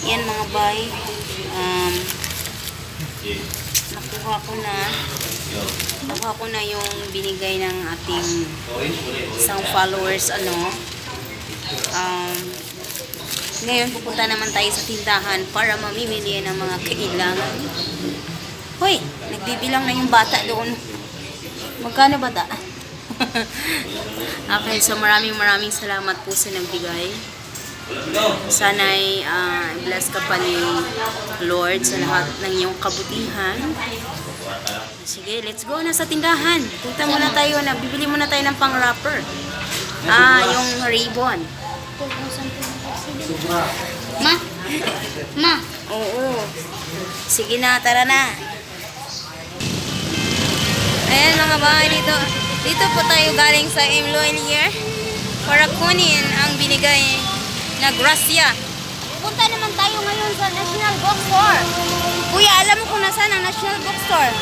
Yan mga bay. Nakuha ko na yung binigay ng ating isang followers, ngayon pupunta naman tayo sa tindahan para mamimili ng mga kailangan. Hoy, nagbibilang na yung bata doon. Magkano bata? Okay, so maraming salamat po sa nagbigay. Sana'y bless ka pa ni Lord sa lahat ng iyong kabutihan. Sige, let's go na sa tindahan. Punta muna tayo na, bibili muna tayo ng pang-wrapper. Yung ribbon. Ma? Oo. Sige na, tara na. Ayan mga bahay, dito po tayo galing sa Imloelier para kunin ang binigay na grasya. Punta naman tayo ngayon sa National Bookstore. Kuya, alam mo kung nasaan ang National Bookstore?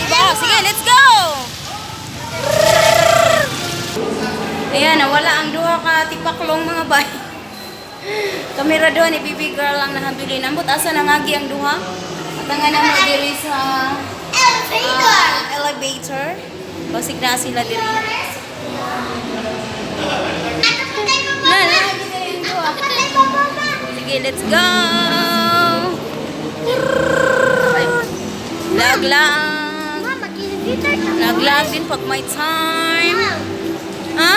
Diba? Sige, let's go! Ayan, nawala ang duha ka tipaklong mga bay. Kamera doon, baby girl lang nahabili. Nambot, asa nangagi ang duha? At nga naman diri sa elevator. Basig na sila diri. Sige, let's go! Lag din pag may time. Ha?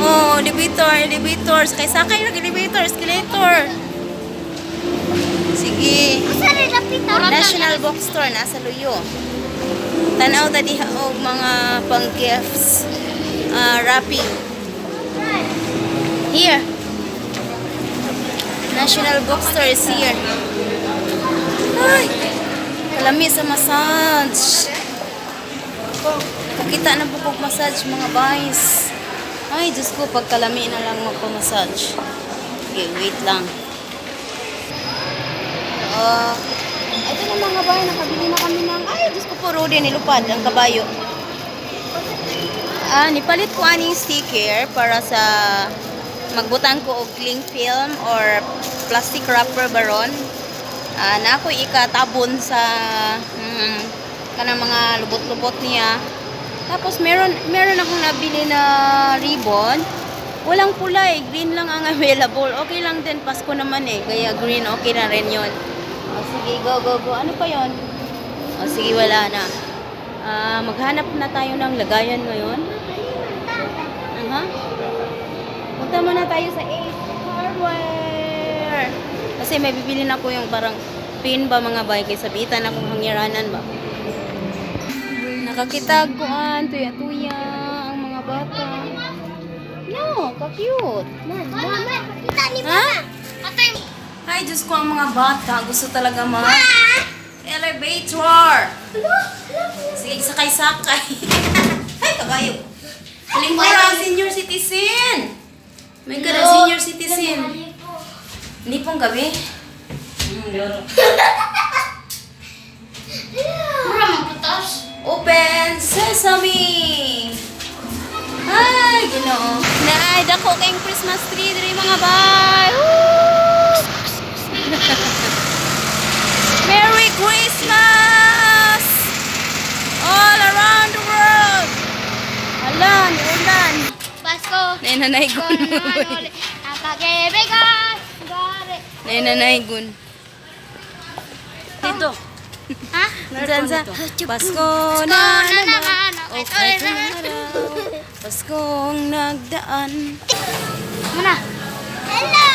Oh, elevator. Sakay ng elevator, escalator. Sige. National Bookstore, nasa Luyo. Tanaw ta diha og mga pang-gifts. Wrapping. Here. National Bookstore is here. Ay, kalami sa massage. Kakita na po kong massage mga guys. Ay, Diyos ko, pagkalami na lang magpamassage. Okay, wait lang. Ito na mga bahay, nakabili na kami ng, ay, Diyos ko po, Rudy, nilupad ang kabayo. Nipalit ko aning sticker para sa magbutang ko og cling film or plastic wrapper baron. Na ako ikatabon sa kanang mga lubot-lubot niya. Tapos meron akong nabili na ribbon. Walang kulay, green lang ang available. Okay lang din, Pasko naman eh. Kaya green, okay na rin yun. Sige, go. Ano pa yun? Sige, wala na. Maghanap na tayo ng lagayan ngayon. Punta muna tayo sa Ace Hardware. Kasi may bibili na ko yung parang pin ba mga bay. Kaya sabitan akong hangiranan ba. Nakakitag ko tuya-tuya ang mga bata. No, ka-cute. Ha? Ay, Diyos ko, ang mga bata. Gusto talaga elevator. Sige, sakay-sakay. Ay, kabayo. Kalingkura, senior citizen. May ka na senior citizen. Hindi pong gabi. Open sesame. Ay, Ginoo. Naay, dako kayong Christmas tree diri mga bay. Merry Christmas! All around the world. Alan, ulan. Pasko. Nanay gun. Nanay gun. Dito. Ha? Nandiyan sa Pasko na naman. Okay na araw. Paskong nagdaan. Muna. Hello!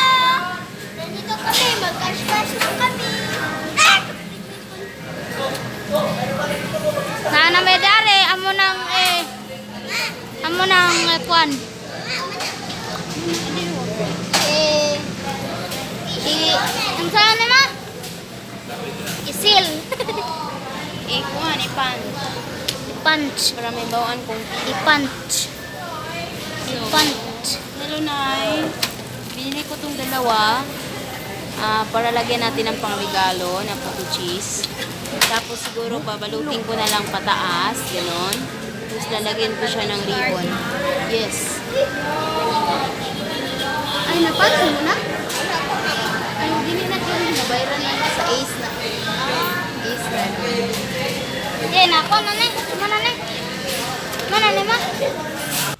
Nandito kami. Mag-cash-cash kami. Nana may dali. Amo nang kwan. Ang saan naman? Isil. Ikuan, ipunch. Punch. Para may bawaan kong I-punch. Hello, Nay. Binili ko itong dalawa para lagyan natin ng pangregalo na puto cheese. Tapos siguro babalutin ko na lang pataas, gano'n. Tapos lalagyan ko siya ng ribbon. Yes. Ay, napansin mo na? Ay, na ako, nani. Mana ni? Mana ni ma?